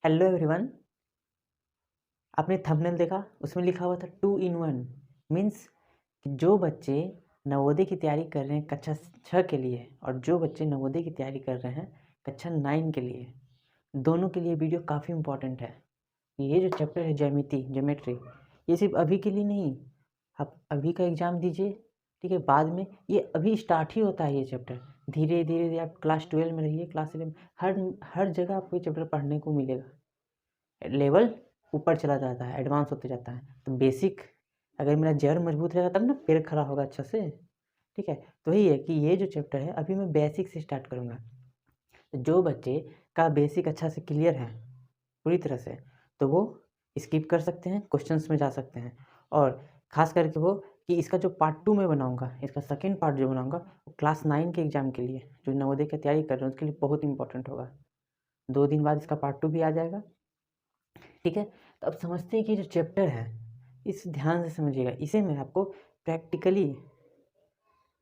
Hello everyone. आपने thumbnail देखा, उसमें लिखा हुआ था 2 in 1। मीन्स कि जो बच्चे नवोदय की तैयारी कर रहे हैं कक्षा 6 के लिए और जो बच्चे नवोदय की तैयारी कर रहे हैं कक्षा 9 के लिए, दोनों के लिए वीडियो काफ़ी इम्पोर्टेंट है। ये जो चैप्टर है ज्योमेट्री, ये सिर्फ अभी के लिए नहीं। आप अभी का एग्ज़ाम दीजिए, ठीक है, बाद में ये अभी स्टार्ट ही होता है ये चैप्टर। धीरे धीरे धीरे आप क्लास 12 में रहिए, क्लास 11 हर हर जगह आपको ये चैप्टर पढ़ने को मिलेगा। लेवल ऊपर चला जाता है, एडवांस होते जाता है। तो बेसिक अगर मेरा जड़ मजबूत रहेगा तब ना पैर खड़ा होगा अच्छा से, ठीक है। तो वही है कि ये जो चैप्टर है अभी मैं बेसिक से स्टार्ट करूँगा। जो बच्चे का बेसिक अच्छा से क्लियर है पूरी तरह से, तो वो स्किप कर सकते हैं, क्वेश्चंस में जा सकते हैं। और ख़ास करके वो कि इसका जो पार्ट 2 मैं बनाऊँगा, इसका सेकंड पार्ट जो बनाऊँगा वो क्लास 9 के एग्ज़ाम के लिए, जो नवोदय की तैयारी कर रहे हैं उसके लिए बहुत इंपॉर्टेंट होगा। 2 दिन बाद इसका पार्ट 2 भी आ जाएगा, ठीक है। तो अब समझते हैं कि जो चैप्टर है इस ध्यान से समझिएगा, इसे मैं आपको प्रैक्टिकली,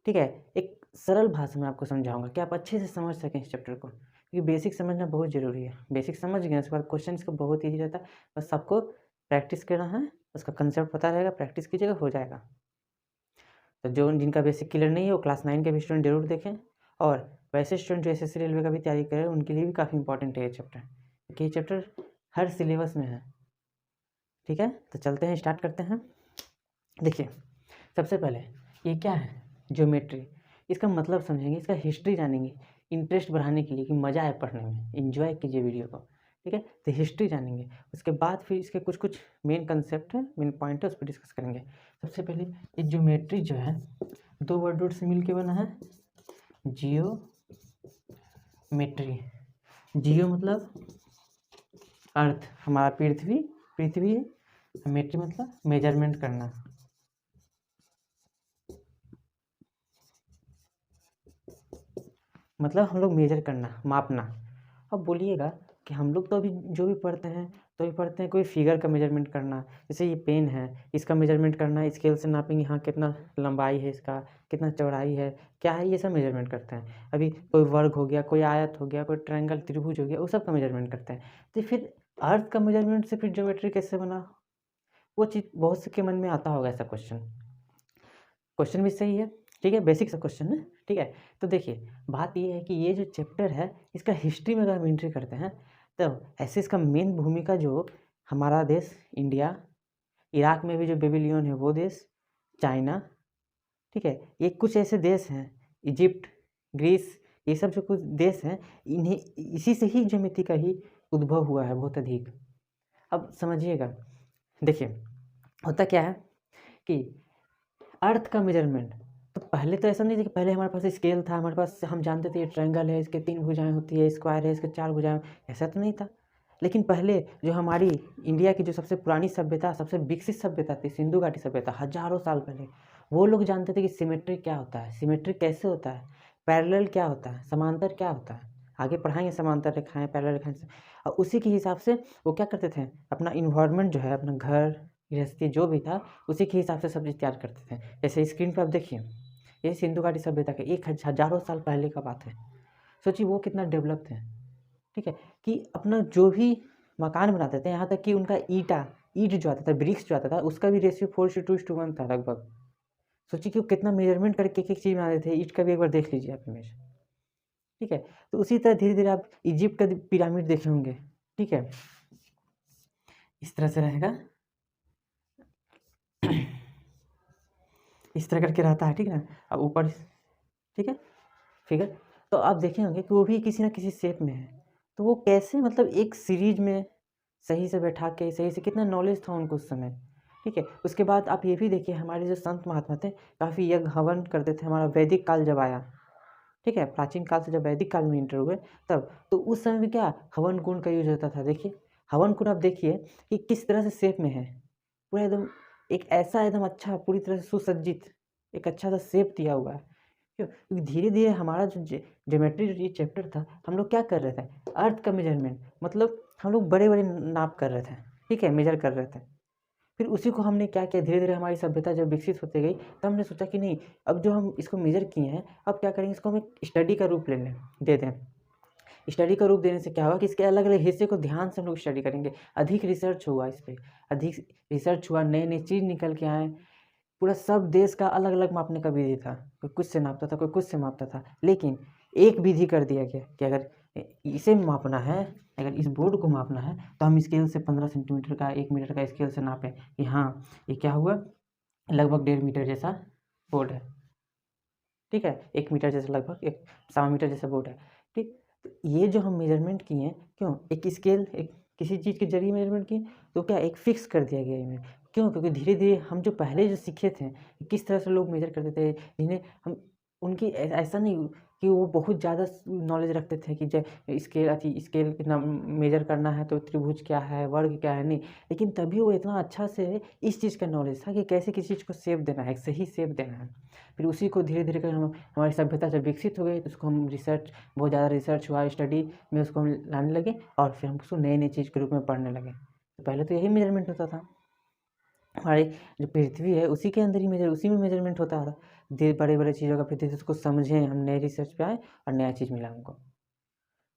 ठीक है, एक सरल भाषा में आपको समझाऊंगा कि आप अच्छे से समझ सकें इस चैप्टर को, क्योंकि बेसिक समझना बहुत ज़रूरी है। बेसिक समझ गए उसके बाद क्वेश्चन इसका बहुत ईजी रहता है, बस आपको प्रैक्टिस करना है, उसका कंसेप्ट पता रहेगा, प्रैक्टिस कीजिएगा, हो जाएगा। तो जो जिनका बेसिक क्लियर नहीं है वो क्लास 9 के भी स्टूडेंट जरूर देखें, और वैसे स्टूडेंट जो एसएससी रेलवे का भी तैयारी कर रहे हैं उनके लिए भी काफ़ी इंपॉर्टेंट है ये चैप्टर, क्योंकि ये चैप्टर हर सिलेबस में है, ठीक है। तो चलते हैं, स्टार्ट करते हैं। देखिए, सबसे पहले ये क्या है, ज्योमेट्री। इसका मतलब समझेंगे, इसका हिस्ट्री जानेंगे, इंटरेस्ट बढ़ाने के लिए कि मज़ा आए पढ़ने में, एंजॉय कीजिए वीडियो को, ठीक है। तो हिस्ट्री जानेंगे, उसके बाद फिर इसके कुछ कुछ मेन कंसेप्ट है, मेन पॉइंट है, उस पर डिस्कस करेंगे। सबसे पहले ये ज्योमेट्री जो है 2 वर्ड से मिल के बना है, जियोमेट्री। जियो मतलब अर्थ, हमारा पृथ्वी, पृथ्वी है। मेट्री मतलब मेजरमेंट करना, मतलब हम लोग मेजर करना, मापना। अब बोलिएगा कि हम लोग तो अभी जो भी पढ़ते हैं तो भी पढ़ते हैं कोई फिगर का मेजरमेंट करना, जैसे ये पेन है इसका मेजरमेंट करना, स्केल से नापेंगे, हाँ कितना लंबाई है इसका, कितना चौड़ाई है, क्या है, ये सब मेजरमेंट करते हैं। अभी कोई वर्ग हो गया, कोई आयत हो गया, कोई ट्रायंगल त्रिभुज हो गया, वो सब का मेजरमेंट करते हैं। तो फिर अर्थ का मेजरमेंट से फिर ज्योमेट्री कैसे बना, वो चीज़ बहुत से के मन में आता होगा ऐसा क्वेश्चन। क्वेश्चन भी सही है, ठीक है, बेसिक सा क्वेश्चन है, ठीक है। तो देखिए, बात ये है कि ये जो चैप्टर है इसका हिस्ट्री में अगर हम एंट्री करते हैं तो ऐसे इसका मेन भूमिका जो हमारा देश इंडिया, इराक में भी जो बेबीलोन है वो देश, चाइना, ठीक है, ये कुछ ऐसे देश हैं, इजिप्ट, ग्रीस, ये सब जो कुछ देश हैं, इन्हें इसी से ही ज्योमेट्री का ही उद्भव हुआ है बहुत अधिक। अब समझिएगा, देखिए होता क्या है कि अर्थ का मेजरमेंट, तो पहले तो ऐसा नहीं था कि पहले हमारे पास स्केल था, हमारे पास हम जानते थे ये ट्रायंगल है, इसके 3 भुजाएं होती है, स्क्वायर है इसके 4 भुजाएं, ऐसा तो नहीं था। लेकिन पहले जो हमारी इंडिया की जो सबसे पुरानी सभ्यता, सबसे विकसित सभ्यता थी, सिंधु घाटी सभ्यता, हजारों साल पहले, वो लोग जानते थे कि सिमेट्री क्या होता है, सिमेट्री कैसे होता है, पैरेलल क्या होता है, समांतर क्या होता है। आगे पढ़ाएंगे समांतर रेखाएं, पैरेलल रेखाएं और उसी के हिसाब से वो क्या करते थे, अपना इन्वायरमेंट जो है, अपना घर गृहस्थी जो भी था उसी के हिसाब से सब चीज़ तैयार करते थे। जैसे स्क्रीन पर आप देखिए, ये सिंधु घाटी सभ्यता के हजारों साल पहले का बात है। सोचिए वो कितना डेवलप थे, ठीक है, कि अपना जो भी मकान बनाते थे, यहाँ तक कि उनका ईंट जो आता था, ब्रिक्स जो आता था, उसका भी रेशियो 4:2:1 था लगभग। सोचिए कि वो कितना मेजरमेंट करके एक एक चीज़ बनाते थे। ईंट का भी एक बार देख लीजिए आप इमेज, ठीक है। तो उसी तरह धीरे धीरे आप इजिप्ट का पिरामिड देखे होंगे, ठीक है, इस तरह से रहेगा, इस तरह करके रहता है, ठीक है ना। अब ऊपर, ठीक है, फिगर, तो आप देखे होंगे कि वो भी किसी ना किसी शेप में है। तो वो कैसे, मतलब एक सीरीज में सही से बैठा के, सही से, कितना नॉलेज था उनको उस समय, ठीक है। उसके बाद आप ये भी देखिए, हमारे जो संत महात्मा थे काफ़ी यज्ञ हवन करते थे, हमारा वैदिक काल जब आया, ठीक है, प्राचीन काल से जब वैदिक काल में इंटर हुए तब, तो उस समय में क्या हवन कुंड का यूज होता था। देखिए हवन कुंड, आप देखिए कि किस तरह से शेप में है, पूरा एकदम एक ऐसा एकदम अच्छा, पूरी तरह से सुसज्जित, एक अच्छा सा शेप दिया हुआ है। क्यों, क्योंकि धीरे धीरे हमारा जो ज्योमेट्री जो ये चैप्टर था, हम लोग क्या कर रहे थे, अर्थ का मेजरमेंट, मतलब हम लोग बड़े बड़े नाप कर रहे थे, ठीक है, मेजर कर रहे थे। फिर उसी को हमने क्या किया, धीरे धीरे हमारी सभ्यता जब विकसित होती गई तो हमने सोचा कि नहीं, अब जो हम इसको मेजर किए हैं, अब क्या करेंगे, इसको हम एक स्टडी का रूप ले लें, दे दें। स्टडी का रूप देने से क्या होगा कि इसके अलग अलग हिस्से को ध्यान से हम लोग स्टडी करेंगे। अधिक रिसर्च हुआ इस पर, अधिक रिसर्च हुआ, नए नए चीज़ निकल के आए। पूरा सब देश का अलग अलग मापने का विधि था, कोई कुछ से नापता था, कोई कुछ से मापता था, लेकिन एक विधि कर दिया गया कि अगर इसे मापना है, अगर इस बोर्ड को मापना है तो हम स्केल से 15 सेंटीमीटर का 1 मीटर का स्केल से नापें कि हाँ ये क्या हुआ, लगभग 1.5 मीटर जैसा बोर्ड है, ठीक है, 1 मीटर जैसा, लगभग 1.25 मीटर जैसा बोर्ड है, ठीक। तो ये जो हम मेजरमेंट किए हैं, क्यों एक स्केल, एक किसी चीज़ के जरिए मेजरमेंट किए, तो क्या एक फिक्स कर दिया गया इन्हें, क्यों, क्योंकि धीरे धीरे हम जो पहले जो सीखे थे किस तरह से लोग मेजर करते थे, जिन्हें हम उनकी ऐसा नहीं कि वो बहुत ज़्यादा नॉलेज रखते थे कि जब स्केल स्केल कितना मेजर करना है तो त्रिभुज क्या है, वर्ग क्या है, नहीं, लेकिन तभी वो इतना अच्छा से इस चीज़ का नॉलेज था कि कैसे किसी चीज़ को शेप देना है, एक सही शेप देना है। फिर उसी को धीरे धीरे कर हम हमारी सभ्यता जब विकसित हो गई तो उसको हम रिसर्च, बहुत ज़्यादा रिसर्च हुआ, स्टडी में उसको हम लाने लगे और फिर हम उसको नए नए चीज़ के रूप में पढ़ने लगे। तो पहले तो यही मेजरमेंट होता था, हमारी जो पृथ्वी है उसी के अंदर ही उसी में मेजरमेंट होता था। धीरे बड़े बड़े चीज़ों का फिर धीरे उसको समझें, हम नए रिसर्च पे आए और नया चीज़ मिला हमको।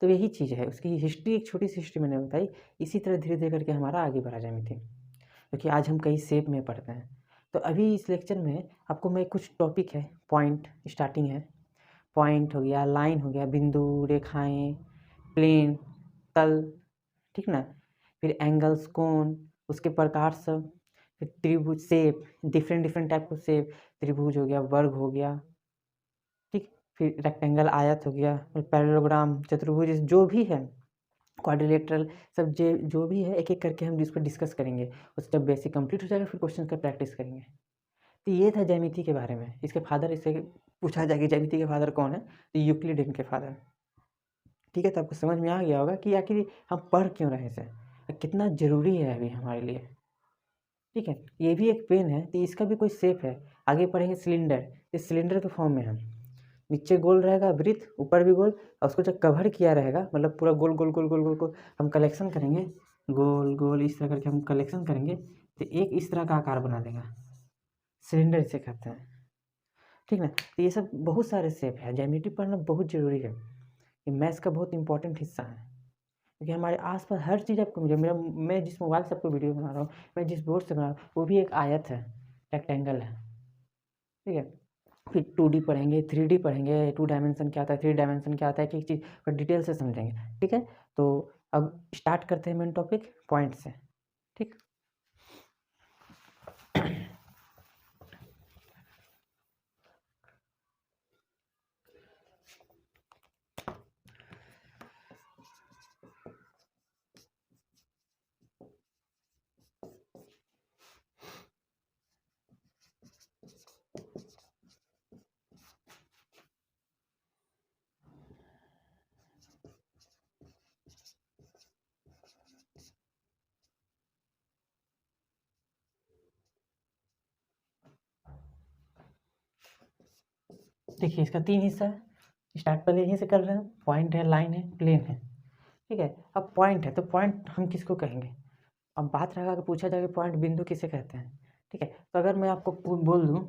तो यही चीज़ है, उसकी हिस्ट्री, एक छोटी सी हिस्ट्री मैंने बताई। इसी तरह धीरे धीरे करके हमारा आगे बढ़ा ज्यामिति, क्योंकि आज हम कई शेप में पढ़ते हैं। तो अभी इस लेक्चर में आपको मैं कुछ टॉपिक है, पॉइंट स्टार्टिंग है, पॉइंट हो गया, लाइन हो गया, बिंदु, रेखाएं, प्लेन, तल, ठीक ना, फिर एंगल्स, कोण, उसके प्रकार सब, फिर त्रिभुज, शेप, डिफरेंट डिफरेंट टाइप का शेप, त्रिभुज हो गया, वर्ग हो गया, ठीक, फिर रेक्टेंगल, आयत हो गया, पैरेललोग्राम, चतुर्भुज, जो भी है, क्वाड्रिलेटरल, सब जो भी है एक एक करके हम इस पर डिस्कस करेंगे। उस जब बेसिक कंप्लीट हो जाएगा फिर क्वेश्चन का प्रैक्टिस करेंगे। तो ये था ज्यामिति के बारे में। इसके फादर, इससे पूछा जाए कि ज्यामिति के फादर कौन है, तो यूक्लिड इनके फादर, ठीक है। तो आपको समझ में आ गया होगा कि आखिर हम पढ़ क्यों रहे इसे, कितना ज़रूरी है अभी हमारे लिए, ठीक है। ये भी एक पेन है, तो इसका भी कोई शेप है। आगे पढ़ेंगे सिलेंडर, इस सिलेंडर के फॉर्म में है, नीचे गोल रहेगा वृत्त, ऊपर भी गोल, और उसको जब कवर किया रहेगा, मतलब पूरा गोल गोल गोल गोल गोल गोल हम कलेक्शन करेंगे, गोल गोल इस तरह करके हम कलेक्शन करेंगे तो एक इस तरह का आकार बना देगा, सिलेंडर इसे कहते हैं, ठीक ना। तो ये सब बहुत सारे शेप है, ज्योमेट्री पढ़ना बहुत ज़रूरी है, ये मैथ्स का बहुत इंपॉर्टेंट हिस्सा है, क्योंकि हमारे आसपास हर चीज़ आपको मिले। मैं जिस मोबाइल से आपको वीडियो बना रहा हूँ, मैं जिस बोर्ड से बना रहा हूँ, वो भी एक आयत है, रेक्टेंगल है, ठीक है। फिर 2D पढ़ेंगे, 3D पढ़ेंगे, 2 डायमेंशन क्या होता है, 3 डायमेंशन क्या होता है, एक चीज़ पर डिटेल से समझेंगे, ठीक है। तो अब स्टार्ट करते हैं मेन टॉपिक पॉइंट से, ठीक। देखिए इसका 3 हिस्सा है, स्टार्ट पहले यहीं से कर रहे हैं, पॉइंट है, लाइन है, प्लेन है, ठीक है। अब पॉइंट है, तो पॉइंट हम किसको कहेंगे, अब बात रहेगा कि पूछा जाए कि पॉइंट, बिंदु किसे कहते हैं, ठीक है। तो अगर मैं आपको बोल दूँ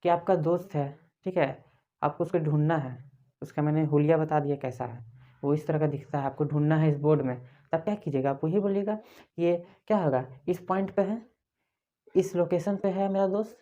कि आपका दोस्त है, ठीक है, आपको उसको ढूंढना है, उसका मैंने हुलिया बता दिया कैसा है, वो इस तरह का दिखता है, आपको ढूंढना है इस बोर्ड में, तब क्या कीजिएगा, आप वही बोलिएगा ये क्या होगा, इस पॉइंट पे है, इस लोकेशन पे है मेरा दोस्त,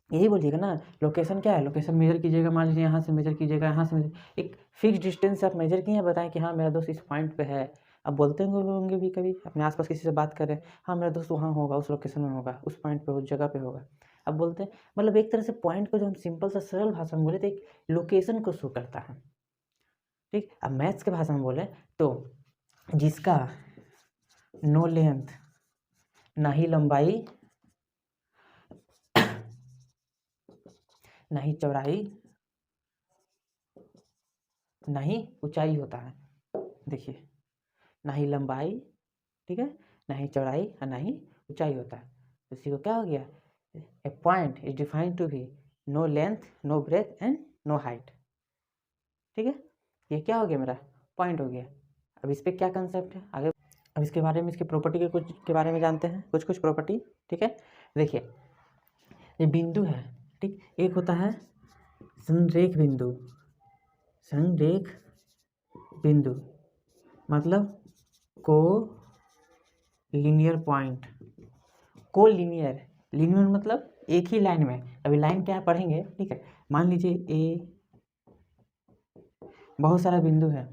यही बोलिएगा ना। लोकेशन क्या है, लोकेशन मेजर कीजिएगा, मान लीजिए यहाँ से मेजर कीजिएगा, यहाँ से मेजर, एक फिक्स डिस्टेंस से आप मेजर किए हैं, बताएं कि हाँ मेरा दोस्त इस पॉइंट पे है। आप बोलते होंगे भी कभी अपने आसपास किसी से बात कर रहे हैं, हाँ मेरा दोस्त वहाँ होगा, उस लोकेशन में होगा, उस पॉइंट पे, उस जगह पे होगा, अब बोलते हैं, मतलब एक तरह से पॉइंट को जो हम सिंपल सा सरल भाषा में बोले तो एक लोकेशन को शो करता है, ठीक। अब मैथ्स के भाषा में बोले तो जिसका नो लेंथ, ना ही लंबाई, ना ही चौड़ाई, ना ही ऊंचाई होता है, देखिए, ना ही लंबाई, ठीक है, ना ही चौड़ाई और ना ही ऊंचाई होता है, तो इसी को क्या हो गया, a point is defined to be no length, no breadth and no height, ठीक है। ये क्या हो गया, मेरा पॉइंट हो गया। अब इस पर क्या कंसेप्ट है आगे, अब इसके बारे में, इसकी प्रॉपर्टी के कुछ के बारे में जानते हैं, कुछ कुछ प्रॉपर्टी, ठीक है। देखिए ये बिंदु है, ठीक, एक होता है संरेख बिंदु, संरेख बिंदु मतलब को लीनियर पॉइंट, को लीनियर, लीनियर मतलब एक ही लाइन में। अभी लाइन क्या पढ़ेंगे, ठीक है। मान लीजिए ए, बहुत सारा बिंदु है,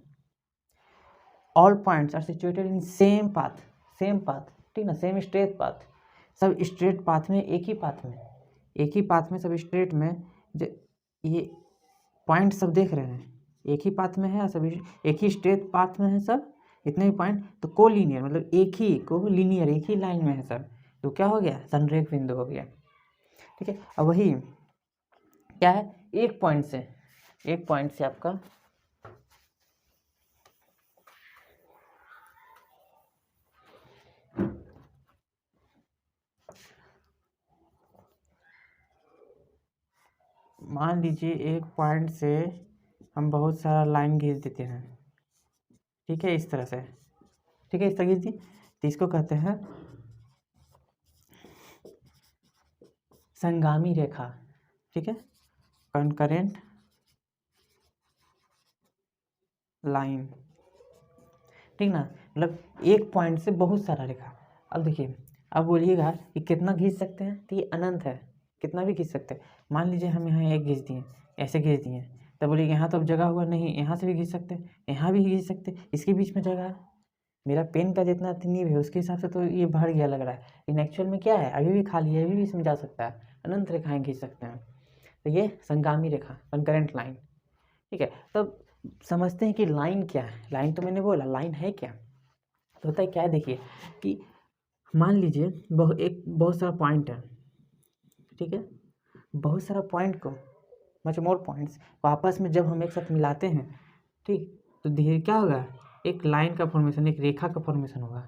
all points are situated in same path, same path, ठीक ना, सेम स्ट्रेट पाथ, सब स्ट्रेट पाथ में, एक ही पाथ में, एक ही पाथ में, सब स्ट्रेट में। ये पॉइंट सब देख रहे हैं, एक ही पाथ में है, सब एक ही स्ट्रेट पाथ में है सब, इतने ही पॉइंट। तो को लीनियर मतलब एक ही, को लीनियर एक ही लाइन में है सब, तो क्या हो गया, संरेख बिंदु हो गया, ठीक है। अब वही क्या है, एक पॉइंट से, एक पॉइंट से आपका मान लीजिए एक पॉइंट से हम बहुत सारा लाइन खींच देते हैं, ठीक है, इस तरह से, ठीक है, इस तरह खींच दी, तो इसको कहते हैं संगामी रेखा, ठीक है, कॉन्करेंट लाइन, ठीक ना, मतलब एक पॉइंट से बहुत सारा रेखा। अब देखिए, अब बोलिएगा कि कितना खींच सकते हैं, तो ये अनंत है, कितना भी खींच सकते हैं। मान लीजिए हम यहाँ एक खींच दिए, ऐसे खींच दिए, तब बोलिए यहाँ तो अब जगह हुआ नहीं, यहाँ से भी खींच सकते, यहाँ भी खींच सकते, इसके बीच में जगह है। मेरा पेन का जितना नींव है उसके हिसाब से तो ये भर गया लग रहा है, लेकिन एक्चुअल में क्या है, अभी भी खाली है, अभी भी इसमें जा सकता है, अनंत रेखाएं खींच सकते हैं। तो ये संगामी रेखा, कॉन्करेंट लाइन, ठीक है। तब समझते हैं कि लाइन क्या है। लाइन तो मैंने बोला, लाइन है क्या, तो होता है क्या है, देखिए कि मान लीजिए बहुत सारा पॉइंट है, ठीक है, बहुत सारा पॉइंट को, मच मोर पॉइंट्स को आपस में जब हम एक साथ मिलाते हैं, ठीक, तो धीरे क्या होगा, एक लाइन का फॉर्मेशन, एक रेखा का फॉर्मेशन होगा,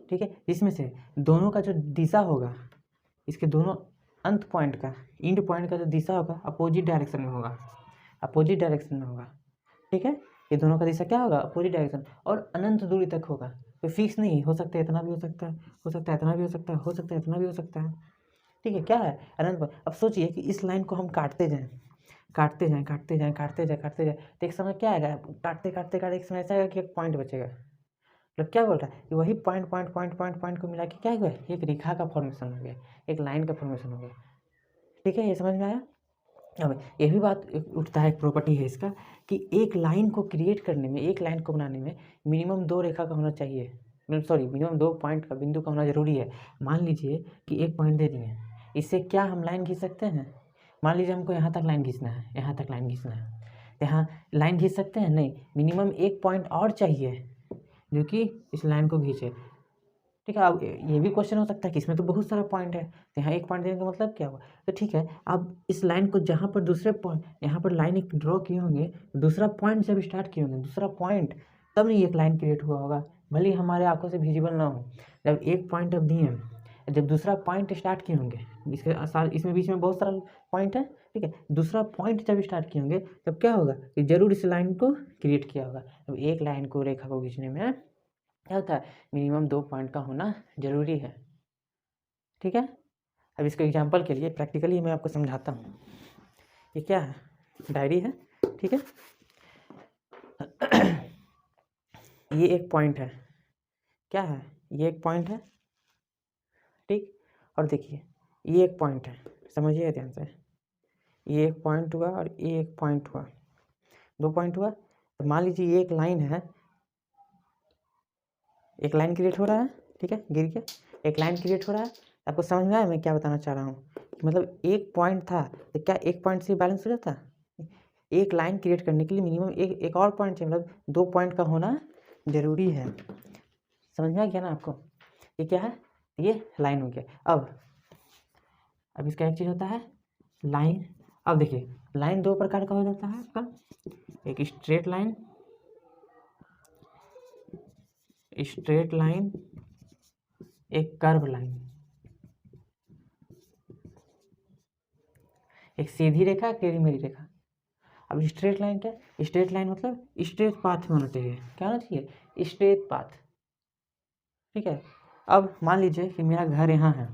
ठीक है। इसमें से दोनों का जो दिशा होगा, इसके दोनों अंत पॉइंट का, एंड पॉइंट का जो दिशा होगा, अपोजिट डायरेक्शन में होगा, अपोजिट डायरेक्शन में होगा, ठीक है। ये दोनों का दिशा क्या होगा, अपोजिट डायरेक्शन, और अनंत दूरी तक होगा, कोई फिक्स नहीं, हो सकता है इतना भी हो सकता है, हो सकता है इतना भी हो सकता है, हो सकता है इतना भी हो सकता है, ठीक है, क्या है, अनंत। अब सोचिए कि इस लाइन को हम काटते जाएं, काटते जाएं, काटते जाएं, काटते जाएं, काटते जाएं, तो एक समय क्या आएगा, काटते काटते काटते एक समय ऐसा आएगा कि एक पॉइंट बचेगा। मतलब क्या बोल रहा है कि वही point point point point point को मिला के क्या हुआ, एक रेखा का फॉर्मेशन हो गया, एक लाइन का फॉर्मेशन हो गया, ठीक है, ये समझ में आया। अब ये भी बात उठता है, एक प्रॉपर्टी है इसका, कि एक लाइन को क्रिएट करने में, एक लाइन को बनाने में मिनिमम दो रेखा का होना चाहिए, सॉरी मिनिमम दो पॉइंट का, बिंदु का होना जरूरी है। मान लीजिए कि एक पॉइंट दे दिए, इससे क्या हम लाइन खींच सकते हैं, मान लीजिए हमको यहाँ तक लाइन खींचना है, यहाँ तक लाइन खींचना है, यहाँ लाइन खींच सकते हैं, नहीं, मिनिमम एक पॉइंट और चाहिए जो कि इस लाइन को खींचे, ठीक है। अब ये भी क्वेश्चन हो सकता है कि इसमें तो बहुत सारा पॉइंट है, तो यहाँ एक पॉइंट देने का मतलब क्या हुआ, तो ठीक है, अब इस लाइन को जहाँ पर दूसरे पॉइंट, यहाँ पर लाइन एक ड्रॉ किए होंगे, दूसरा पॉइंट जब स्टार्ट किए होंगे, दूसरा पॉइंट, तब नहीं एक लाइन क्रिएट हुआ होगा, भले ही हमारे आंखों से विजिबल ना हो। जब एक पॉइंट अब दिए, जब दूसरा पॉइंट स्टार्ट किए होंगे, इसमें बीच में बहुत सारा पॉइंट है, ठीक है, दूसरा पॉइंट जब स्टार्ट किए होंगे, तब क्या होगा कि जरूर इस लाइन को क्रिएट किया होगा। अब एक लाइन को, रेखा को खींचने में क्या होता है, मिनिमम दो पॉइंट का होना जरूरी है, ठीक है। अब इसके एग्जांपल के लिए प्रैक्टिकली मैं आपको समझाता हूँ। ये क्या है, डायरी है, ठीक है, ये एक पॉइंट है, क्या है, ये एक पॉइंट है, ठीक, और देखिए ये एक पॉइंट है, समझिए ध्यान से, ये एक पॉइंट हुआ और ये एक पॉइंट हुआ, दो पॉइंट हुआ। तो मान लीजिए ये एक लाइन है, एक लाइन क्रिएट हो रहा है, ठीक है, गिर के एक लाइन क्रिएट हो रहा है। आपको समझ में आया मैं क्या बताना चाह रहा हूँ, मतलब एक पॉइंट था, तो क्या एक पॉइंट से बैलेंस हो जाता, एक लाइन क्रिएट करने के लिए मिनिमम एक और पॉइंट चाहिए, मतलब दो पॉइंट का होना जरूरी है। समझ में आ गया ना आपको, ये क्या है, ये लाइन हो गया। अब इसका एक चीज़ होता है लाइन। अब देखिए लाइन दो प्रकार का हो जाता है आपका, एक स्ट्रेट लाइन, स्ट्रेट लाइन, एक कर्व लाइन, एक सीधी रेखा, एक टेढ़ी मेढ़ी रेखा। अब स्ट्रेट लाइन क्या, स्ट्रेट लाइन मतलब स्ट्रेट पाथ में होना चाहिए, क्या होना चाहिए, स्ट्रेट पाथ, ठीक है। अब मान लीजिए कि मेरा घर यहाँ है,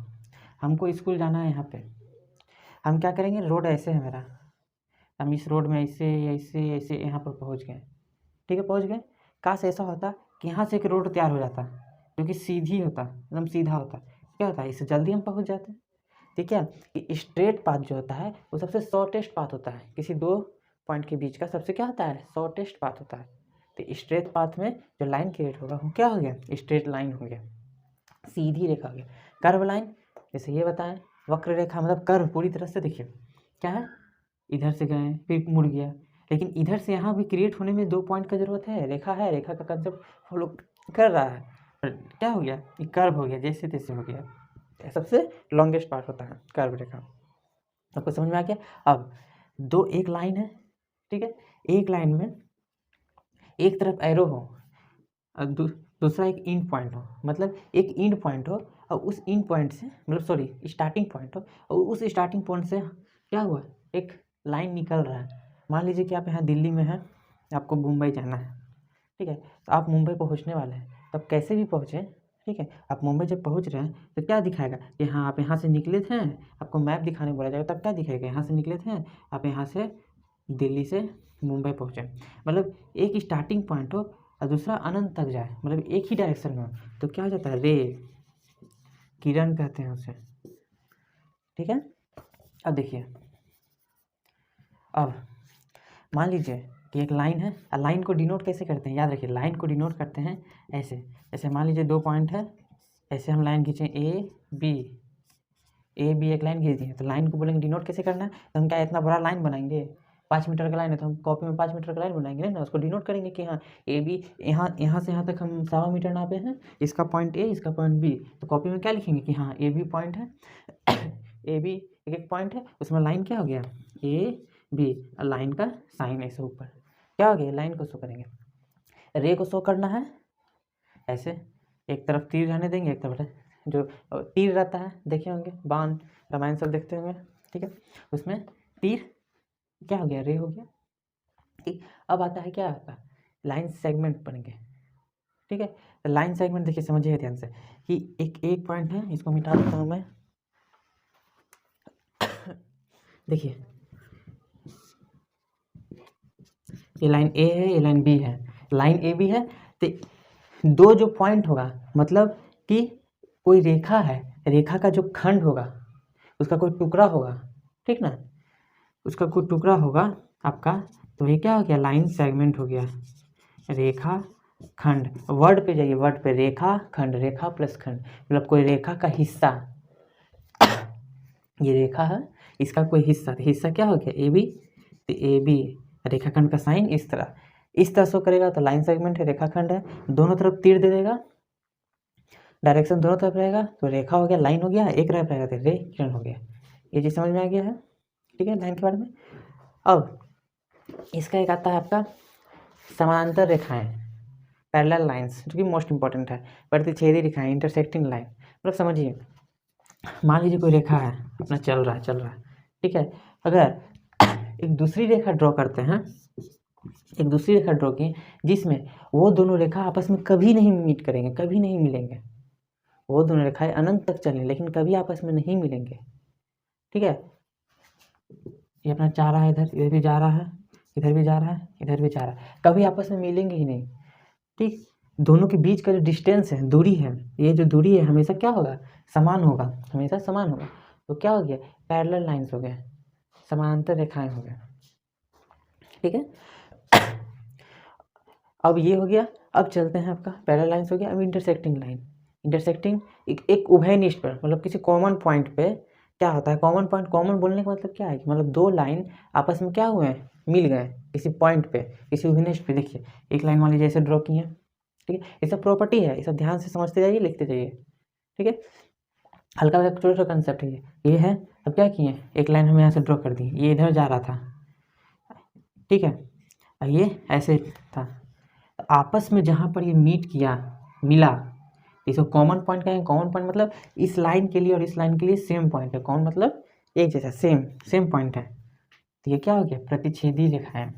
हमको स्कूल जाना है यहाँ पे, हम क्या करेंगे, रोड ऐसे है मेरा, हम इस रोड में ऐसे ऐसे ऐसे यहाँ पर पहुँच गए, ठीक है, पहुँच गए। काश ऐसा होता कि यहाँ से एक रोड तैयार हो जाता जो कि सीधी होता, एकदम सीधा होता, क्या होता है, इससे जल्दी हम पहुँच जाते। ठीक है, कि स्ट्रेट पाथ जो होता है वो सबसे शॉर्टेस्ट पाथ होता है, किसी दो पॉइंट के बीच का सबसे क्या होता है, शॉर्टेस्ट पाथ होता है। तो स्ट्रेट पाथ में जो लाइन क्रिएट होगा वो क्या हो गया, स्ट्रेट लाइन हो गया, सीधी रेखा हो गया। कर्व लाइन जैसे ये बताएं, वक्र रेखा मतलब कर्व पूरी तरह से, देखिए क्या है, इधर से गए फिर मुड़ गया, लेकिन इधर से यहाँ भी क्रिएट होने में 2 पॉइंट का जरूरत है, रेखा है, रेखा का कंसेप्ट फॉलो कर रहा है, पर क्या हो गया, ये कर्व हो गया, जैसे तैसे हो गया। सबसे लॉन्गेस्ट पार्ट होता है कर्व रेखा, आपको समझ में आ गया। अब दो एक लाइन है, ठीक है, एक लाइन में एक तरफ एरो हो और दूसरा एक इंड पॉइंट हो, मतलब एक इंड पॉइंट हो और उस इंड पॉइंट से, मतलब सॉरी स्टार्टिंग पॉइंट हो और उस स्टार्टिंग पॉइंट से क्या हुआ, एक लाइन निकल रहा है। मान लीजिए कि आप यहाँ दिल्ली में हैं, आपको मुंबई जाना है, ठीक है, तो आप मुंबई पहुँचने वाले हैं, तो आप कैसे भी पहुँचे, ठीक है, आप मुंबई जब पहुँच रहे हैं तो क्या दिखाएगा, यहाँ आप यहाँ से निकले थे, आपको मैप दिखाने बोला जाएगा, तब क्या दिखाएगा, यहाँ से निकले थे आप, यहाँ से दिल्ली से मुंबई पहुँचे, मतलब एक स्टार्टिंग पॉइंट हो और दूसरा अनंत तक जाए, मतलब एक ही डायरेक्शन में हो, तो क्या हो जाता है, रे, किरण कहते हैं उसे, ठीक है। अब देखिए, अब मान लीजिए कि एक लाइन है, और लाइन को डिनोट कैसे करते हैं, याद रखिए, लाइन को डिनोट करते हैं ऐसे, जैसे मान लीजिए 2 पॉइंट है, ऐसे हम लाइन खींचें ए बी एक लाइन खींच दिए, तो लाइन को बोलेंगे डिनोट कैसे करना है, तो हम क्या इतना बड़ा लाइन बनाएंगे, 5 मीटर का लाइन है तो हम कॉपी में 5 मीटर का लाइन बनाएंगे ना, उसको डिनोट करेंगे कि हाँ ए बी, यहाँ से यहाँ तक हम 1.25 मीटर नापे हैं, इसका पॉइंट ए, इसका पॉइंट बी, तो कॉपी में क्या लिखेंगे कि हाँ ए बी पॉइंट है ए बी एक पॉइंट है, उसमें लाइन क्या हो गया, ए बी, और लाइन का साइन ऐसे ऊपर क्या हो गया, लाइन को शो करेंगे। रे को शो करना है ऐसे, एक तरफ तीर रहने देंगे, एक तरफ जो तीर रहता है देखे होंगे, बाण रामायण सब देखते होंगे, ठीक है, उसमें तीर क्या हो गया, रे हो गया, ठीक। अब आता है क्या, आता लाइन सेगमेंट बनेंगे, ठीक है। तो लाइन सेगमेंट देखिए, समझिए ध्यान से कि एक पॉइंट है, इसको मिटा देता हूँ मैं, देखिए ये लाइन ए है, ये लाइन बी है, लाइन ए बी है, तो दो जो पॉइंट होगा, मतलब कि कोई रेखा है, रेखा का जो खंड होगा उसका कोई टुकड़ा होगा, ठीक ना, उसका कोई टुकड़ा होगा आपका, तो ये क्या हो गया, लाइन सेगमेंट हो गया, रेखा खंड, वर्ड पे जाइए, वर्ड पे, रेखा खंड, रेखा प्लस खंड, मतलब कोई रेखा का हिस्सा, ये रेखा है, इसका कोई हिस्सा, तो हिस्सा क्या हो गया, ए बी, तो ए बी रेखाखंड का साइन इस तरह शो करेगा, तो लाइन सेगमेंट है, रेखाखंड है, दोनों तरफ तीर दे देगा, डायरेक्शन दोनों तरफ रहेगा, तो रेखा हो गया, लाइन हो गया, एक तरफ रहेगा तो रे, किरण हो गया। ये चीज़ समझ में आ गया है, ठीक है, लाइन के बारे में। अब इसका एक आता है आपका समानांतर रेखाएं, पैरेलल लाइंस, जो कि मोस्ट इंपॉर्टेंट है, प्रतिच्छेदी रेखाएं, इंटरसेक्टिंग लाइन, मतलब समझिए, मान लीजिए कोई रेखा है अपना चल रहा है, ठीक है, अगर एक दूसरी रेखा ड्रॉ करते हैं, एक दूसरी रेखा ड्रॉ की जिसमें वो दोनों रेखा आपस में कभी नहीं मीट करेंगे, कभी नहीं मिलेंगे, वो दोनों रेखाएं अनंत तक चलें लेकिन कभी आपस में नहीं मिलेंगे, ठीक है, ये अपना जा रहा है, इधर भी जा रहा है, इधर भी जा रहा है, इधर भी जा रहा है, कभी आपस में मिलेंगे ही नहीं, ठीक। दोनों के बीच का जो डिस्टेंस है, दूरी है, ये जो दूरी है हमेशा क्या होगा, समान होगा, हमेशा समान होगा, तो क्या हो गया, पैरेलल लाइंस हो गए, समानांतर रेखाएं हो गए, ठीक है। अब ये हो गया, अब चलते हैं आपका पैरेलल लाइंस हो गया, अब इंटरसेक्टिंग लाइन, इंटरसेक्टिंग एक उभयनिष्ठ पर, मतलब किसी कॉमन पॉइंट पे क्या होता है, कॉमन पॉइंट, कॉमन बोलने का मतलब क्या है कि मतलब दो लाइन आपस में क्या हुए हैं, मिल गए किसी पॉइंट पे, किसी उभयनिष्ठ पे। देखिए एक लाइन मान लीजिए ऐसे ड्रॉ की है, ठीक है, ये सब प्रॉपर्टी है, ये सब ध्यान से समझते जाइए, लिखते जाइए, ठीक है, हल्का हल्का छोटा छोटा कंसेप्ट है ये है। अब क्या किए, एक लाइन हम यहाँ से ड्रॉ कर दी, ये इधर जा रहा था, ठीक है, और ये ऐसे था, आपस में जहाँ पर ये मीट किया, मिला, इसको कॉमन पॉइंट कहेंगे। कॉमन पॉइंट मतलब इस लाइन के लिए और इस लाइन के लिए सेम पॉइंट है, कौन मतलब एक जैसा, सेम पॉइंट है, तो ये क्या हो गया, प्रतिच्छेदी रेखा है,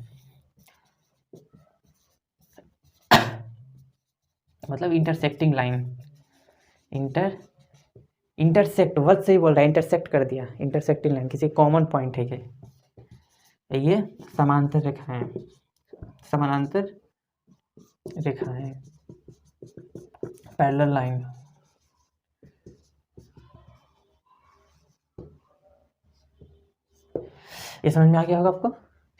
मतलब इंटरसेक्टिंग लाइन, इंटरसेक्ट वर्ड से ही बोल रहा है, इंटरसेक्ट कर दिया, इंटरसेक्टिंग लाइन, किसी कॉमन पॉइंट है ये, ये समांतर रेखाएं, समानांतर रेखाएं, पैरेलल लाइन। ये समझ में आ गया होगा आपको,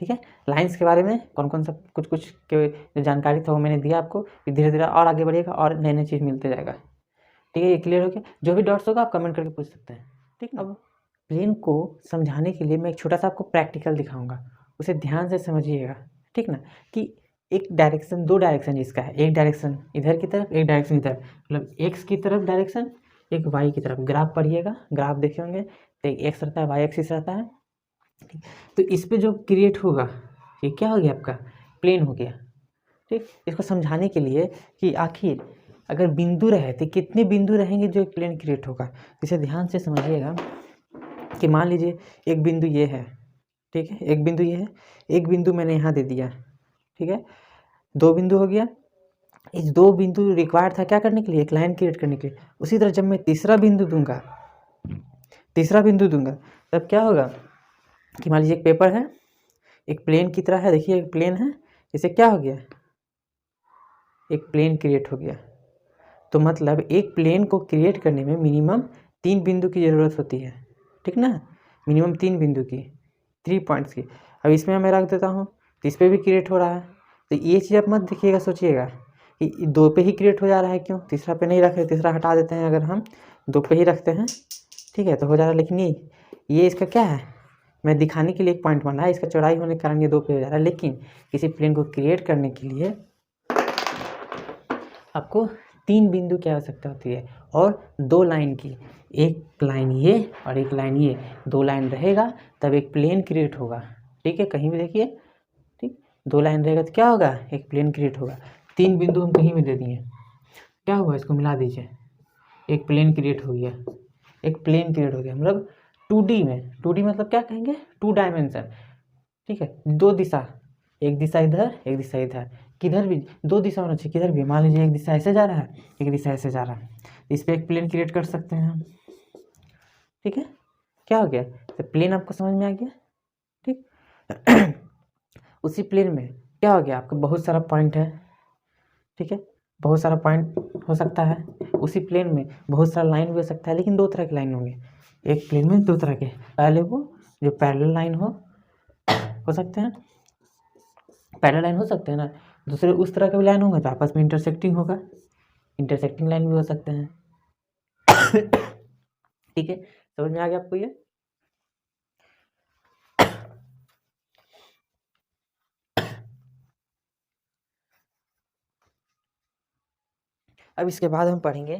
ठीक है। लाइंस के बारे में कौन कौन सा कुछ कुछ के जो जानकारी था वो मैंने दिया आपको, धीरे धीरे और आगे बढ़िएगा और नई नई चीज़ मिलते जाएगा, ठीक है। ये क्लियर हो गया? जो भी डाउट्स होगा आप कमेंट करके पूछ सकते हैं, ठीक है। अब प्लेन को समझाने के लिए मैं एक छोटा सा आपको प्रैक्टिकल दिखाऊंगा, उसे ध्यान से समझिएगा, ठीक ना। कि एक डायरेक्शन, दो डायरेक्शन इसका है, एक डायरेक्शन इधर की तरफ, एक डायरेक्शन इधर, मतलब एक्स की तरफ डायरेक्शन, एक वाई की तरफ। ग्राफ पढ़िएगा, ग्राफ देखे होंगे तो एक एक्स रहता है, वाई एक्सिस रहता है, ठीक। तो इस पे जो क्रिएट होगा ये क्या हो गया आपका, प्लेन हो गया, ठीक। इसको समझाने के लिए कि आखिर अगर बिंदु रहे तो कितने बिंदु रहेंगे जो एक प्लेन क्रिएट होगा, इसे ध्यान से समझिएगा। कि मान लीजिए एक बिंदु ये है, ठीक है, एक बिंदु ये है, एक बिंदु मैंने यहाँ दे दिया, ठीक है, दो बिंदु हो गया। इस दो बिंदु रिक्वायर्ड था क्या करने के लिए, एक लाइन क्रिएट करने के लिए। उसी तरह जब मैं तीसरा बिंदु दूंगा, तब क्या होगा कि मान लीजिए एक पेपर है, एक प्लेन की तरह है, देखिए एक प्लेन है, इसे क्या हो गया, एक प्लेन क्रिएट हो गया। तो मतलब एक प्लेन को क्रिएट करने में मिनिमम 3 बिंदु की ज़रूरत होती है, ठीक ना, मिनिमम 3 बिंदु की, 3 पॉइंट्स की। अब इसमें मैं रख देता हूँ तो इस पर भी क्रिएट हो रहा है। तो ये चीज़ आप मत देखिएगा, सोचिएगा कि 2 पे ही क्रिएट हो जा रहा है, क्यों, तीसरा पे नहीं रख रहे, तीसरा हटा देते हैं, अगर हम 2 पे ही रखते हैं, ठीक है, तो हो जा रहा है। लेकिन ये इसका क्या है, मैं दिखाने के लिए एक पॉइंट बना है, इसका चौड़ाई होने के कारण ये 2 पे हो जा रहा है। लेकिन किसी प्लेन को क्रिएट करने के लिए आपको 3 बिंदु की आवश्यकता होती है और 2 लाइन की, एक लाइन ये और एक लाइन ये, 2 लाइन रहेगा तब एक प्लेन क्रिएट होगा, ठीक है। कहीं भी देखिए, ठीक, 2 लाइन रहेगा तो क्या होगा, एक प्लेन क्रिएट होगा। 3 बिंदु हम कहीं भी दे दिए, क्या हुआ, इसको मिला दीजिए, एक प्लेन क्रिएट हो गया, एक प्लेन क्रिएट हो गया। मतलब 2D में, 2D मतलब क्या कहेंगे, 2 डायमेंशन, ठीक है, 2 दिशा, एक दिशा इधर, एक दिशा इधर, किधर भी 2 दिशा होना चाहिए, किधर भी। मान लीजिए एक दिशा ऐसे जा रहा है, एक दिशा ऐसे जा रहा है, इस पर एक प्लेन क्रिएट कर सकते हैं हम, ठीक है। क्या हो गया, तो प्लेन आपको समझ में आ गया, ठीक। उसी प्लेन में क्या हो गया, आपका बहुत सारा पॉइंट है, ठीक है, बहुत सारा पॉइंट हो सकता है। उसी प्लेन में बहुत सारा लाइन भी हो सकता है, लेकिन 2 तरह के लाइन होंगे, एक प्लेन में 2 तरह के। पहले वो जो पैरेलल लाइन हो सकते हैं, पैरेलल लाइन हो सकते हैं ना, दूसरे उस तरह के भी लाइन होंगे तो आपस में इंटरसेक्टिंग होगा, इंटरसेक्टिंग लाइन भी हो सकते हैं, ठीक है। समझ में आ गया आपको ये। अब इसके बाद हम पढ़ेंगे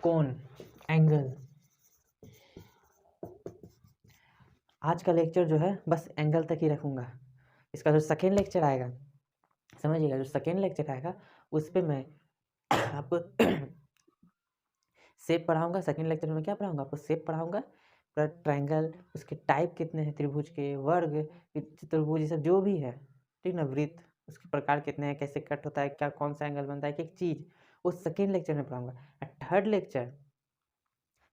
कोण, एंगल। आज का लेक्चर जो है बस एंगल तक ही रखूँगा। इसका जो सेकेंड लेक्चर आएगा, समझिएगा, जो सेकेंड लेक्चर आएगा उस पर मैं आपको शेप पढ़ाऊँगा। सेकेंड लेक्चर में क्या पढ़ाऊँगा, आपको शेप पढ़ाऊँगा, पूरा ट्रायंगल, उसके टाइप कितने हैं, त्रिभुज के, वर्ग, चतुर्भुज, ये सब जो भी है, ठीक ना, वृत्त, उसके प्रकार कितने हैं, कैसे कट होता है, क्या कौन सा एंगल बनता है, एक एक चीज़ वो सेकेंड लेक्चर में पढ़ाऊँगा। थर्ड लेक्चर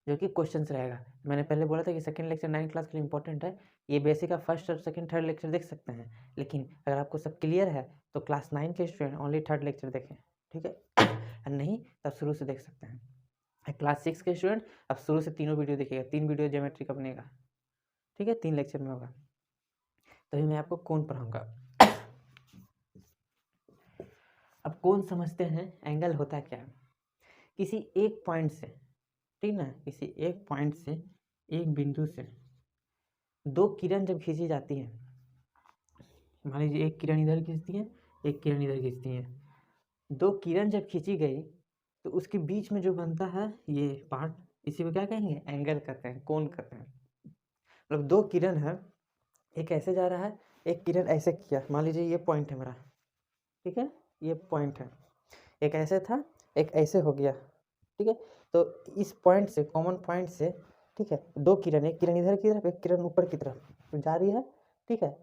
जो कि क्वेश्चंस रहेगा, मैंने पहले बोला था कि सेकंड लेक्चर 9th क्लास के लिए इंपॉर्टेंट है। ये बेसिक का फर्स्ट और सेकंड थर्ड लेक्चर देख सकते हैं, लेकिन अगर आपको सब क्लियर है तो क्लास 9 के स्टूडेंट ओनली थर्ड लेक्चर देखें, ठीक है। नहीं तब शुरू से देख सकते हैं। क्लास 6 के स्टूडेंट अब शुरू से तीनों वीडियो देखिएगा, 3 वीडियो ज्योमेट्री का बनेगा, ठीक है, 3 लेक्चर में होगा। तभी मैं आपको कोण पढ़ाऊँगा। अब कोण समझते हैं, एंगल होता क्या है, किसी एक पॉइंट से, ठीक ना, किसी एक पॉइंट से, एक बिंदु से 2 किरण जब खींची जाती है, मान लीजिए एक किरण इधर खींचती है, एक किरण इधर खींचती है, 2 किरण जब खींची गई तो उसके बीच में जो बनता है ये पार्ट, इसी को क्या कहेंगे, एंगल कहते हैं, कोण कहते हैं। मतलब 2 किरण है, एक ऐसे जा रहा है, एक किरण ऐसे किया, मान लीजिए ये पॉइंट है मेरा, ठीक है, ये पॉइंट है, एक ऐसे था, एक ऐसे हो गया, ठीक है। तो इस पॉइंट से, कॉमन पॉइंट से, ठीक है, 2 किरण, एक किरण इधर की तरफ, एक किरण ऊपर की तरफ जा रही है, ठीक है।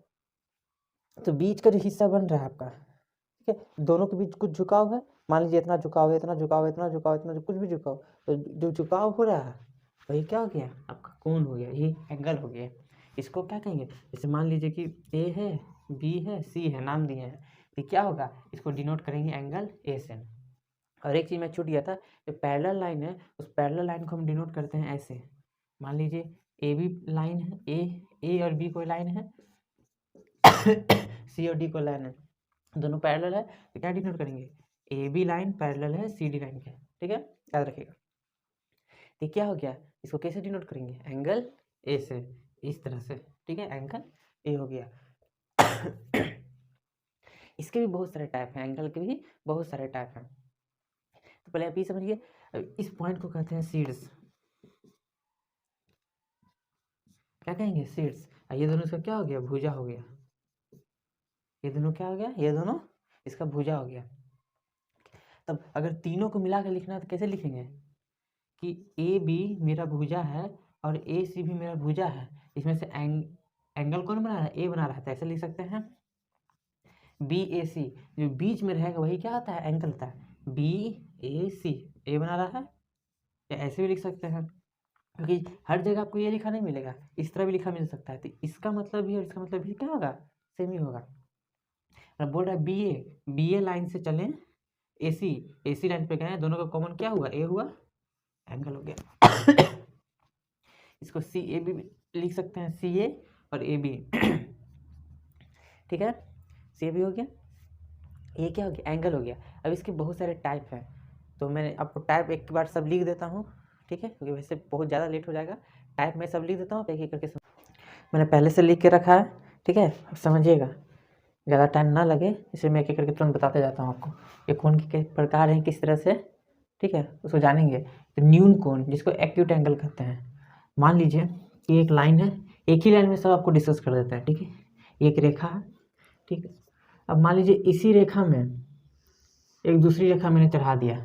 तो बीच का जो हिस्सा बन रहा है आपका, ठीक है, दोनों के बीच कुछ झुकाव है, मान लीजिए इतना झुकाव है, इतना झुकाव है, इतना झुकाव है, इतना कुछ भी झुकाव, तो जो झुकाव हो रहा है वही क्या हो गया, आपका कोण हो गया, ये एंगल हो गया। इसको क्या कहेंगे, जैसे मान लीजिए कि ए है, बी है, सी है, नाम दिए हैं, तो क्या होगा, इसको डिनोट करेंगे एंगल ए से। और एक चीज़ मैं छूट गया था, जो पैरेलल लाइन है उस पैरेलल लाइन को हम डिनोट करते हैं ऐसे। मान लीजिए ए बी लाइन है, ए और बी को लाइन है, सी और डी को लाइन है, दोनों पैरेलल है, तो क्या डिनोट करेंगे, ए बी लाइन पैरेलल है सी डी लाइन के, ठीक है, याद रखिएगा। तो क्या हो गया, इसको कैसे डिनोट करेंगे, एंगल ए से, इस तरह से, ठीक है, एंगल ए हो गया। इसके भी बहुत सारे टाइप हैं, एंगल के भी बहुत सारे टाइप हैं। तो पहले आप ये समझिए, इस पॉइंट को कहते हैं सीड्स, क्या कहेंगे, सीड्स। ये दोनों इसका क्या हो गया, भुजा हो गया, ये दोनों क्या हो गया, ये दोनों इसका भुजा हो गया। तब अगर तीनों को मिला कर लिखना है तो कैसे लिखेंगे, कि ए बी मेरा भुजा है और ए सी भी मेरा भुजा है, इसमें से एंगल कौन बना रहा है, ए बना रहा है, तो ऐसे लिख सकते हैं बी ए सी, जो बीच में रहेगा वही क्या होता है, एंगल होता है, बी ए सी, ए बना रहा है, या ऐसे भी लिख सकते हैं, क्योंकि हर जगह आपको ये लिखा नहीं मिलेगा, इस तरह भी लिखा मिल सकता है, तो इसका मतलब भी और इसका मतलब भी क्या होगा, सेम ही होगा। अब बोल रहा है बी ए लाइन से चलें ए सी लाइन पे गए, दोनों का कॉमन क्या हुआ, ए हुआ, एंगल हो गया। इसको सी ए भी लिख सकते हैं, सी ए और ए बी, ठीक है, सी ए भी हो गया, ये क्या हो गया, एंगल हो गया। अब इसके बहुत सारे टाइप हैं, तो मैं आपको टाइप एक बार सब लिख देता हूँ, ठीक है, क्योंकि वैसे बहुत ज़्यादा लेट हो जाएगा, टाइप मैं सब लिख देता हूँ, एक एक करके मैंने पहले से लिख के रखा है, ठीक है, अब समझिएगा, ज़्यादा टाइम ना लगे, इसलिए मैं एक एक करके तुरंत बताते जाता हूँ आपको, ये कोण के प्रकार हैं किस तरह से, ठीक है, उसको जानेंगे। तो न्यून कोण, जिसको एक्यूट एंगल कहते हैं, मान लीजिए कि एक लाइन है, एक ही लाइन में सब आपको डिस्कस कर देता है, ठीक है, एक रेखा है, ठीक है, अब मान लीजिए इसी रेखा में एक दूसरी रेखा मैंने चढ़ा दिया,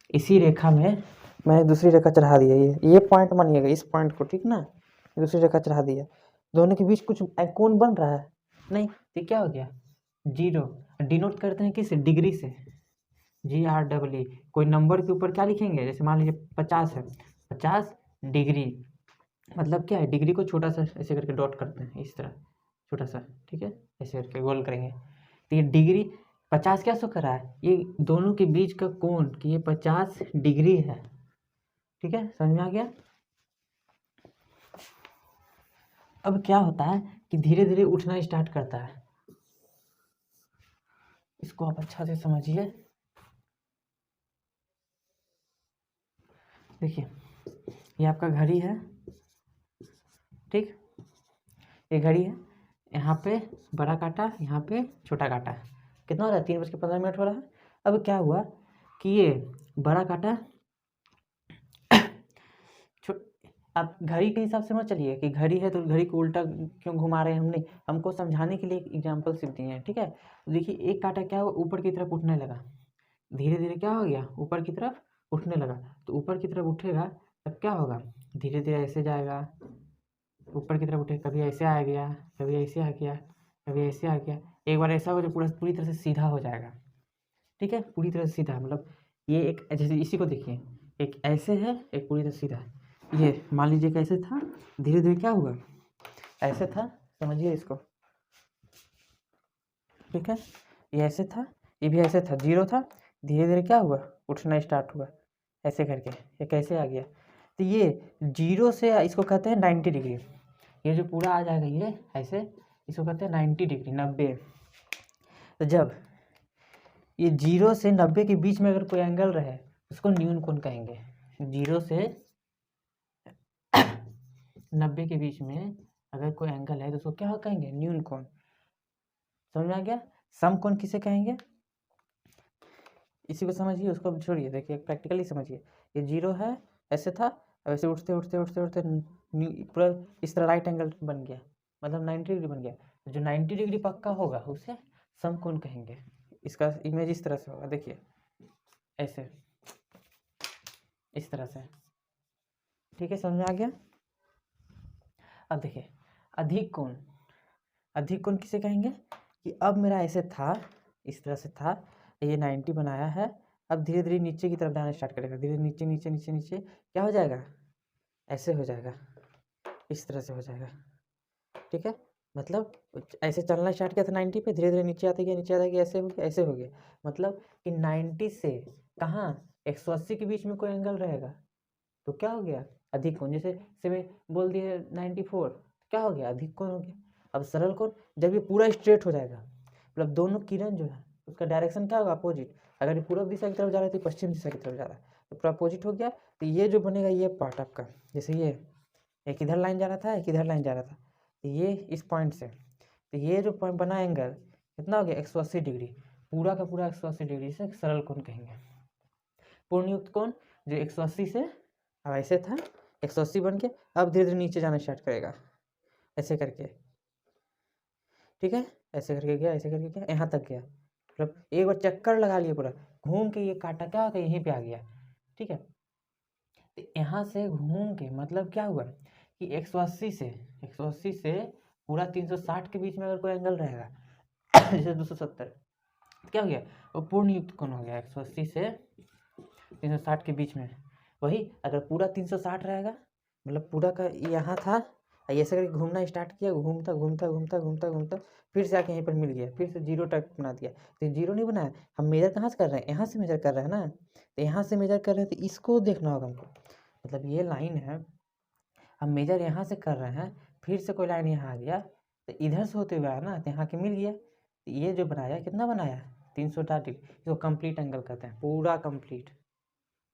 इसी रेखा में मैंने दूसरी रेखा चढ़ा दिया, ये पॉइंट मानिएगा, इस पॉइंट को, ठीक ना, दूसरी रेखा चढ़ा दिया, दोनों के बीच कुछ कोण बन रहा है, नहीं, तो क्या हो गया, जीरो, डिनोट करते हैं किस, डिग्री से, GREE, कोई नंबर के ऊपर क्या लिखेंगे, जैसे मान लीजिए 50 है, 50 डिग्री, मतलब क्या है, डिग्री को छोटा सा ऐसे करके डॉट करते हैं, इस तरह छोटा सा, ठीक है, ऐसे करके गोल करेंगे, तो ये डिग्री 50 क्या शो कर रहा है, ये दोनों के बीच का कोण कि ये 50 डिग्री है, ठीक है, समझ में आ गया। अब क्या होता है कि धीरे धीरे उठना स्टार्ट करता है, इसको आप अच्छा से समझिए, देखिए ये आपका घड़ी है, ठीक, ये घड़ी है, यहाँ पे बड़ा काटा, यहाँ पे छोटा काटा, कितना हो रहा है, 3:15 हो रहा है। अब क्या हुआ कि ये बड़ा काटा, आप घड़ी के हिसाब से मत चलिए कि घड़ी है तो घड़ी को उल्टा क्यों घुमा रहे हैं, हमने हमको समझाने के लिए एक एग्जाम्पल सिर्फ दिए हैं, ठीक है। देखिए एक कांटा क्या हुआ, ऊपर की तरफ उठने लगा, धीरे धीरे क्या हो गया, ऊपर की तरफ उठने लगा, तो ऊपर की तरफ उठेगा तब क्या होगा, धीरे धीरे ऐसे जाएगा, ऊपर की तरफ उठेगा, कभी ऐसे आ गया, कभी ऐसे आ गया, कभी ऐसे आ गया, एक बार ऐसा हो जो पूरी तरह से सीधा हो जाएगा, ठीक है, पूरी तरह से सीधा, मतलब ये एक, जैसे इसी को देखिए, एक ऐसे है, एक पूरी तरह सीधा, ये मान लीजिए कैसे था, धीरे धीरे क्या हुआ, ऐसे था, समझिए इसको, ठीक है, ये ऐसे था, ये भी ऐसे था, जीरो था, धीरे धीरे क्या हुआ, उठना स्टार्ट हुआ, ऐसे करके ये कैसे आ गया, तो ये जीरो से इसको कहते हैं 90 डिग्री, ये जो पूरा आ जाएगा ये ऐसे, इसको कहते हैं 90 डिग्री, 90। तो जब ये 0 से 90 के बीच में अगर कोई एंगल रहे उसको न्यून कोण कहेंगे, 0 से 90 के बीच में अगर कोई एंगल है तो उसको क्या कहेंगे, न्यून कोण, समझ में आ गया। सम कोण किसे कहेंगे, इसी को समझिए, उसको अब छोड़िए, देखिए प्रैक्टिकली समझिए, ये 0 है, ऐसे था, अब ऐसे उठते उठते उठते उठते पूरा इस तरह राइट एंगल बन गया, मतलब 90 डिग्री बन गया, जो 90 डिग्री पक्का होगा उसे सम कोण कहेंगे। इसका इमेज इस तरह से होगा, देखिए ऐसे, इस तरह से, ठीक है, समझ में आ गया। अब देखिए अधिक कोण, अधिक कोण किसे कहेंगे, कि अब मेरा ऐसे था, इस तरह से था, ये 90 बनाया है, अब धीरे धीरे नीचे की तरफ जाना स्टार्ट करेगा, धीरे नीचे नीचे नीचे नीचे क्या हो जाएगा, ऐसे हो जाएगा, इस तरह से हो जाएगा, ठीक है। मतलब ऐसे चलना स्टार्ट किया था 90 पे, धीरे धीरे नीचे आते गया, नीचे आते गया, ऐसे हो गया, ऐसे हो गया। मतलब कि 90 से कहाँ 180 के बीच में कोई एंगल रहेगा तो क्या हो गया, अधिक कोण। जैसे से मैं बोल दिए 94, क्या हो गया, अधिक कोण हो गया। अब सरल कोण जब ये पूरा स्ट्रेट हो जाएगा, मतलब दोनों किरण जो है उसका डायरेक्शन क्या होगा, अपोजिट। अगर ये पूर्व दिशा की तरफ जा रहा है तो पश्चिम दिशा की तरफ जा रहा है, तो पूरा अपोजिट हो गया। तो ये जो बनेगा ये पार्ट आपका, जैसे ये एक इधर लाइन जा रहा था, एक इधर लाइन जा रहा था, तो ये इस पॉइंट से, तो ये जो पॉइंट बना एंगल कितना हो गया, 180 डिग्री, पूरा का पूरा 180 डिग्री से सरल कोण कहेंगे। पूर्णयुक्त कोण जो 180 से, अब ऐसे था 180 बन के, अब धीरे धीरे नीचे जाना स्टार्ट करेगा ऐसे करके, ठीक है, ऐसे करके गया, ऐसे करके गया, यहाँ तक गया। मतलब एक बार चक्कर लगा लिया पूरा, घूम के ये काटा क्या होगा, यहीं पे आ गया, ठीक है। तो यहाँ से घूम के मतलब क्या हुआ कि 180 से पूरा 360 के बीच में अगर कोई एंगल रहेगा जैसे 270, तो क्या हो गया, वो पूर्ण युक्त कोण हो गया 180 से 360 के बीच में। वही अगर पूरा 360 रहेगा, मतलब पूरा का यहाँ था, ऐसे करके घूमना स्टार्ट किया, घूमता घूमता घूमता घूमता घूमता फिर से आके यहीं पर मिल गया, फिर से जीरो तक बना दिया। तो जीरो नहीं बनाया, हम मेजर कहाँ से कर रहे हैं, यहाँ से मेजर कर रहे हैं ना, तो यहाँ से मेजर कर रहे हैं, तो इसको देखना होगा हमको। मतलब ये लाइन है, हम मेजर यहाँ से कर रहे हैं, फिर से कोई लाइन यहाँ आ गया, तो इधर से होते हुए आया ना, तो यहाँ के मिल गया। तो ये जो बनाया कितना बनाया, 360 डिग्री, इसको कंप्लीट एंगल कहते हैं, पूरा कंप्लीट,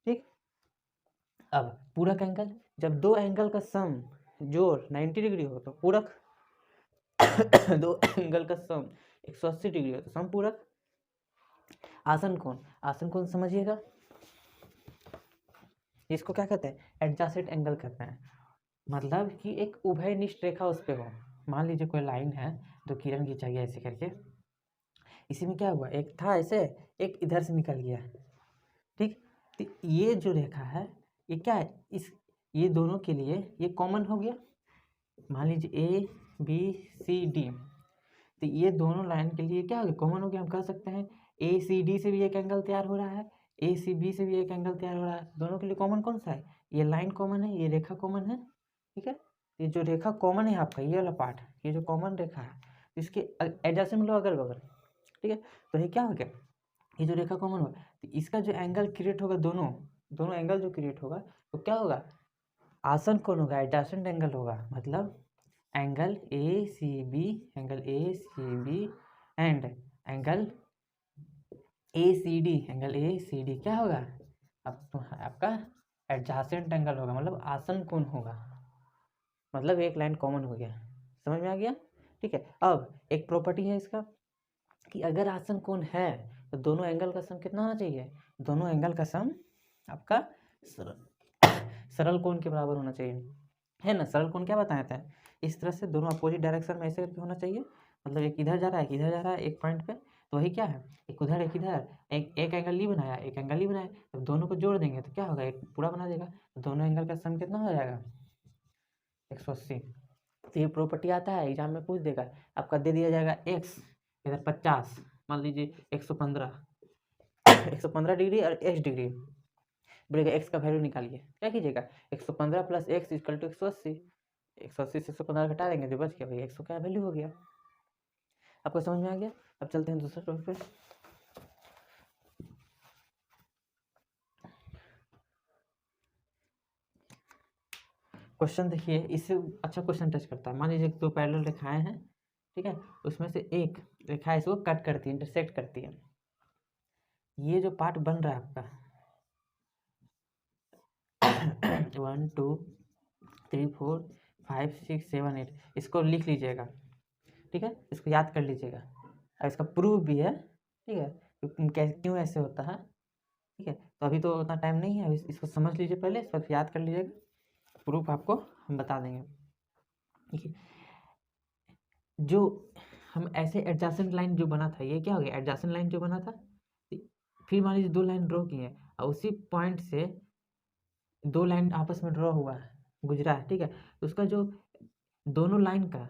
ठीक। अब पूरक एंगल, जब दो एंगल का सम जोड़ 90 डिग्री हो तो पूरक दो एंगल का सम 180 डिग्री हो तो समपूरक। आसन कोण समझिएगा, इसको क्या कहते हैं, एडजेसेंट एंगल कहते हैं। मतलब कि एक उभयनिष्ठ रेखा उस पर हो, मान लीजिए कोई लाइन है, दो किरण खींचा गया ऐसे करके, इसी में क्या हुआ, एक था ऐसे, एक इधर से निकल गया, ठीक। तो ये जो रेखा है ये क्या है, इस ये दोनों के लिए ये कॉमन हो गया। मान लीजिए ए बी सी डी, तो ये दोनों लाइन के लिए क्या हो गया, कॉमन हो गया। हम कह सकते हैं ए सी डी से भी एक एंगल तैयार हो रहा है, ए सी बी से भी एक एंगल तैयार हो रहा है, दोनों के लिए कॉमन कौन सा है, ये लाइन कॉमन है, ये रेखा कॉमन है, ठीक है। ये जो रेखा कॉमन है आपका, ये वाला पार्ट, ये जो कॉमन रेखा है, इसके एडजेसेंट लो अगल बगल, ठीक है। तो ये क्या हो गया, ये जो रेखा कॉमन होगा, तो इसका जो एंगल क्रिएट होगा, दोनों एंगल जो क्रिएट होगा, तो क्या होगा, आसन कोण होगा, एडजेसेंट एंगल होगा। मतलब angle A C B, angle A C B and angle A C D, angle A C D क्या होगा, अब तो आपका एडजेसेंट एंगल होगा, मतलब आसन कोण होगा। मतलब एक लाइन कॉमन हो गया, समझ में आ गया, ठीक है। अब एक प्रॉपर्टी है इसका कि अगर आसन कोण है तो दोनों एंगल का सम कितना होना चाहिए, दोनों एंगल का सम आपका सरल कोण के बराबर होना चाहिए, है ना। सरल कोण क्या बताया था, इस तरह से दोनों अपोजिट डायरेक्शन में ऐसे करके होना चाहिए। मतलब एक इधर जा रहा है, एक इधर जा रहा है, एक पॉइंट पे, तो वही क्या है, एक उधर एक इधर, एक एंगल ही बनाया, एक एंगल ही बनाया, तो दोनों को जोड़ देंगे तो क्या होगा, एक पूरा बना देगा। तो दोनों एंगल का सम कितना हो जाएगा, 180। तो ये प्रॉपर्टी आता है, एग्जाम में पूछ देगा, आपका दे दिया जाएगा x, इधर 50, मान लीजिए 115 डिग्री और x डिग्री, बोलेगा x का वैल्यू निकालिए, क्या कीजिएगा, 115 प्लस x इक्वल टू 180, 180 से 115 घटा देंगे, जो बच गया भाई 100 का वैल्यू हो गया। आपको समझ में आ गया। अब चलते हैं दूसरे टॉपिक पे। क्वेश्चन देखिए, इससे अच्छा क्वेश्चन टच करता है। मान लीजिए दो पैरेलल रेखाएं हैं, ठीक है, उसमें से एक रेखा इसको कट करती है, इंटरसेक्ट करती है। ये जो पार्ट बन रहा है आपका 1 2 3 4 5 6 7 8, इसको लिख लीजिएगा, ठीक है, इसको याद कर लीजिएगा, और इसका प्रूफ भी है, ठीक है, क्यों ऐसे होता है, ठीक है। तो अभी तो उतना टाइम नहीं है, इसको समझ लीजिए पहले, इसको याद कर लीजिएगा, प्रूफ आपको हम बता देंगे, ठीक है। जो हम ऐसे एडजेसेंट लाइन जो बना था, ये क्या हो गया, एडजेसेंट लाइन जो बना था, फिर मान लीजिए दो लाइन ड्रॉ किए हैं और उसी पॉइंट से दो लाइन आपस में ड्रॉ हुआ है, गुजरा है, ठीक है। तो उसका जो दोनों लाइन का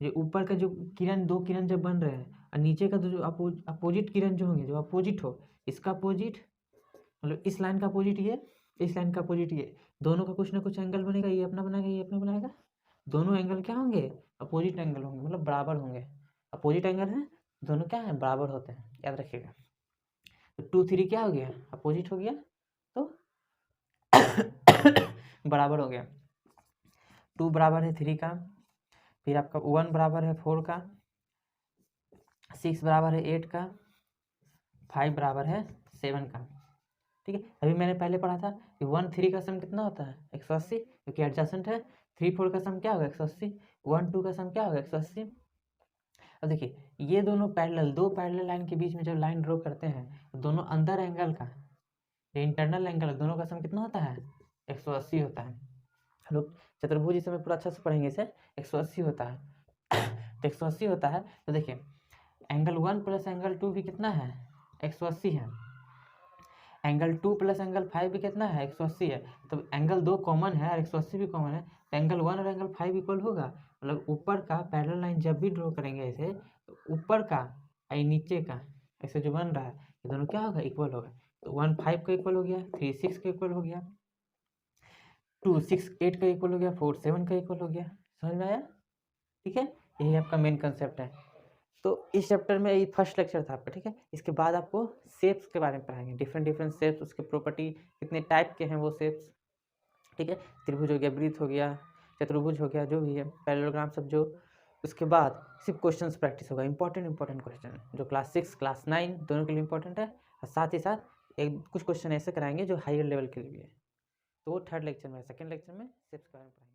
जो ऊपर का जो किरण, दो किरण जब बन रहे हैं, और नीचे का जो अपोजिट किरण जो होंगे, जो अपोजिट हो, इसका अपोजिट, मतलब इस लाइन का अपोजिट ये, इस लाइन का अपोजिट ये, दोनों का कुछ ना कुछ एंगल बनेगा, ये अपना बनाएगा, ये अपना बनाएगा, दोनों एंगल क्या होंगे, अपोजिट एंगल होंगे, मतलब बराबर होंगे। अपोजिट एंगल है, दोनों क्या है, बराबर होते हैं, याद रखिएगा। तो 2 3 क्या हो गया, अपोजिट हो गया, तो बराबर हो गया। 2 बराबर है 3 का, फिर आपका 1 बराबर है 4 का, 6 बराबर है 8 का, 5 बराबर है 7 का। ठीक है, अभी मैंने पहले पढ़ा था कि 1 3 का सम कितना होता है 180, क्योंकि एडजेसेंट है। 3 4 का सम क्या होगा 180, 1 2 का सम क्या होगा 180। अब देखिए, ये दोनों पैरेलल, दो पैरेलल लाइन के बीच में जब लाइन ड्रॉ करते हैं तो दोनों अंदर एंगल का, ये इंटरनल एंगल है, दोनों का सम कितना होता है 180 होता है। हम लोग चतुर्भुज इस समय पूरा अच्छा से पढ़ेंगे, इसे 180 होता है। तो 180 होता है, तो देखिए एंगल 1 प्लस एंगल 2 भी कितना है 180 है, एंगल 2 प्लस एंगल 5 भी कितना है 180 है। तो एंगल 2 कॉमन है और 180 भी कॉमन है, तो एंगल 1 और एंगल 5 इक्वल होगा। मतलब ऊपर का पैरेलल लाइन जब भी ड्रॉ करेंगे ऐसे, तो ऊपर का और नीचे का ऐसे जो बन रहा है, ये दोनों क्या होगा, इक्वल होगा। तो 1 5 का इक्वल हो गया, 3 6 का इक्वल हो गया, 2 6 8 का इक्वल हो गया, 4 7 का इक्वल हो गया। समझ में आया? ठीक है, यही आपका मेन कंसेप्ट है। तो इस चैप्टर में ये फर्स्ट लेक्चर था आपका। ठीक है, इसके बाद आपको शेप्स के बारे में पढ़ाएंगे, डिफरेंट डिफरेंट शेप्स, उसके प्रॉपर्टी, कितने टाइप के हैं वो शेप्स। ठीक है, त्रिभुज हो गया, वृत्त हो गया, चतुर्भुज हो गया, जो भी है पैरेललोग्राम सब जो। उसके बाद सिर्फ क्वेश्चंस प्रैक्टिस होगा, इंपॉर्टेंट क्वेश्चन जो क्लास 6 क्लास 9 दोनों के लिए इंपॉर्टेंट है, और साथ ही साथ एक कुछ क्वेश्चन ऐसे कराएंगे जो हायर लेवल के लिए भी है। तो वो थर्ड लेक्चर में, सेकेंड लेक्चर में शेप्स के बारे में पढ़ाएंगे।